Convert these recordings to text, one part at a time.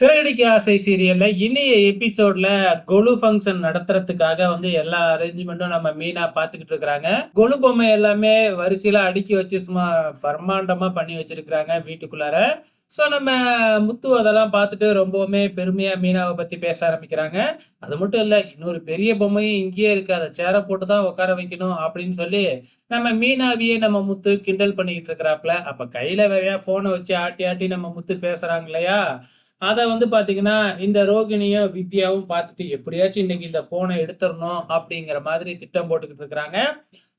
சிறகடிக்க ஆசை சீரியல்ல இனிய எபிசோட்ல கொலு ஃபங்ஷன் நடத்துறதுக்காக எல்லா அரேஞ்ச்மெண்ட்டும் நம்ம மீனா பாத்துக்கிட்டு இருக்கிறாங்க. கொலு பொம்மை எல்லாமே வரிசையில அடுக்கி வச்சு சும்மா பிரம்மாண்டமா பண்ணி வச்சிருக்கிறாங்க வீட்டுக்குள்ளார. ஸோ நம்ம முத்து அதெல்லாம் பார்த்துட்டு ரொம்பவுமே பெருமையா மீனாவை பத்தி பேச ஆரம்பிக்கிறாங்க. அது மட்டும் இல்ல, இன்னொரு பெரிய பொம்மையும் இங்கேயே இருக்கு. அத சேர போட்டு தான் உட்கார வைக்கணும் அப்படின்னு சொல்லி நம்ம மீனாவையே நம்ம முத்து கிண்டல் பண்ணிக்கிட்டு இருக்கிறாப்ல. அப்ப கையில வேறயா போனை வச்சு ஆட்டி ஆட்டி நம்ம முத்து பேசுறாங்க இல்லையா? அத பார்த்தீங்கன்னா, இந்த ரோகிணியும், வித்யாவும் பார்த்துட்டு எப்படியாச்சும் இன்னைக்கு இந்த ஃபோன எடுத்துறணும் அப்படிங்கிற மாதிரி திட்டம் போட்டுக்கிட்டு இருக்கிறாங்க.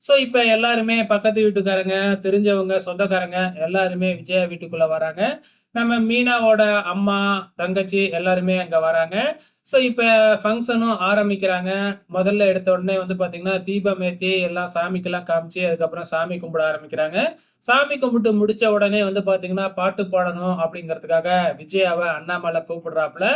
ஸோ, இப்ப எல்லாருமே பக்கத்து வீட்டுக்காரங்க, தெரிஞ்சவங்க, சொந்தக்காரங்க எல்லாருமே விஜயா வீட்டுக்குள்ள வராங்க. நம்ம மீனாவோட அம்மா, தங்கச்சி எல்லாருமே அங்க வராங்க. ஸோ, இப்ப ஃபங்ஷனும் ஆரம்பிக்கிறாங்க. முதல்ல எடுத்த உடனே பார்த்தீங்கன்னா, தீபம் ஏத்தி எல்லாம் சாமிக்கெல்லாம் காமிச்சு, அதுக்கப்புறம் சாமி கும்பிட ஆரம்பிக்கிறாங்க. சாமி கும்பிட்டு முடிச்ச உடனே பார்த்தீங்கன்னா, பாட்டு பாடணும் அப்படிங்கிறதுக்காக விஜயாவ அண்ணாமலை கூப்பிடுறாப்புல.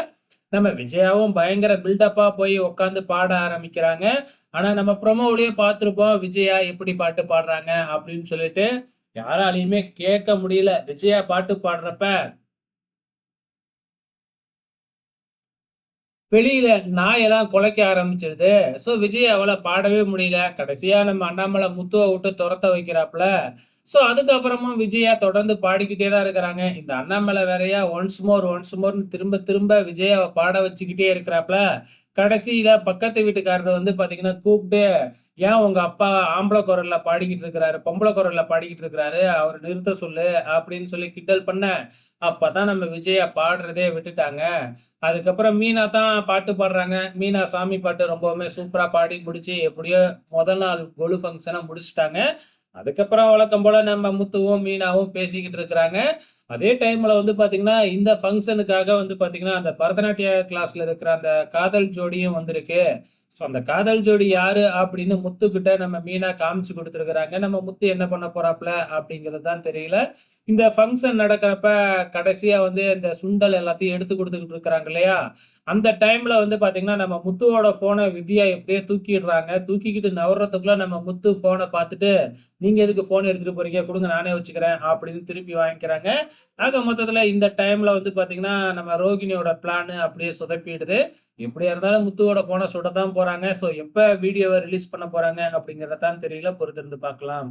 நம்ம விஜயாவும் பயங்கர பில்டப்பா போய் உட்காந்து பாட ஆரம்பிக்கிறாங்க. ஆனா நம்ம ப்ரோமோவிலேயே பார்த்திருப்போம், விஜயா எப்படி பாட்டு பாடுறாங்க அப்படின்னு சொல்லிட்டு. யாராலயுமே கேட்க முடியல. விஜயா பாட்டு பாடுறப்ப வெளியில நாயெல்லாம் குலைக்க ஆரம்பிச்சிருது. ஸோ விஜயாவால பாடவே முடியல. கடைசியா நம்ம அண்ணாமலை முத்துவ விட்டு தொரத்த வைக்கிறாப்புல. ஸோ அதுக்கப்புறமும் விஜயா தொடர்ந்து பாடிக்கிட்டே தான் இருக்கிறாங்க. இந்த அண்ணாமலை வேறயா ஒன்ஸ் மோர், ஒன்ஸ் மோர்ன்னு திரும்ப திரும்ப விஜயாவ பாட வச்சுக்கிட்டே இருக்கிறாப்புல. கடைசியில பக்கத்து வீட்டுக்காரர் பார்த்தீங்கன்னா கூப்பிட்டு, "ஏன் உங்க அப்பா ஆம்பள குரல்ல பாடிக்கிட்டு இருக்கிறாரு, பொம்பள குரல்ல பாடிக்கிட்டு இருக்கிறாரு. அவர நிறுத்த சொல்லு" அப்படின்னு சொல்லி கிண்டல் பண்ண, அப்பதான் நம்ம விஜயா பாடுறதே விட்டுட்டாங்க. அதுக்கப்புறம் மீனா தான் பாட்டு பாடுறாங்க. மீனா சாமி பாட்டு ரொம்பவுமே சூப்பரா பாடி முடிச்சு, எப்படியோ முதல் நாள் கொலு ஃபங்ஷன முடிச்சுட்டாங்க. அதுக்கப்புறம் வழக்கம் போல நம்ம முத்துவும், மீனாவும் பேசிக்கிட்டு இருக்கிறாங்க. அதே டைம்ல பார்த்தீங்கன்னா, இந்த ஃபங்ஷனுக்காக பார்த்தீங்கன்னா, அந்த பரதநாட்டிய கிளாஸ்ல இருக்கிற அந்த காதல் ஜோடியும் வந்திருக்கு. ஸோ அந்த காதல் ஜோடி யாரு அப்படின்னு முத்துக்கிட்ட நம்ம மீனா காமிச்சு குடுத்துருக்காங்க. நம்ம முத்து என்ன பண்ண போறாப்ல அப்படிங்கிறது தான் தெரியல. இந்த ஃபங்ஷன் நடக்கிறப்ப கடைசியா இந்த சுண்டல் எல்லாத்தையும் எடுத்து குடுத்துக்கிட்டு இருக்கிறாங்க இல்லையா? அந்த டைம்ல பார்த்தீங்கன்னா, நம்ம முத்துவோட ஃபோன வித்யா எப்படியோ தூக்கிடுறாங்க. தூக்கிக்கிட்டு நவுர்றதுக்குள்ள நம்ம முத்து ஃபோன பார்த்துட்டு, "நீங்க எதுக்கு ஃபோன் எடுத்துட்டு போறீங்க? குடுங்க நானே வச்சுக்கிறேன்" அப்படின்னு திருப்பி வாங்கிக்கிறாங்க. ஆக மொத்தத்துல இந்த டைம்ல பார்த்தீங்கன்னா, நம்ம ரோகிணியோட பிளான் அப்படியே சொதப்பிடுது. எப்படியா இருந்தாலும் முத்துவோட ஃபோன சுடத்தான் போறாங்க. ஸோ எப்ப வீடியோவ ரிலீஸ் பண்ண போறாங்க அப்படிங்கிறது தான் தெரியல. பொறுத்திருந்து பார்க்கலாம்.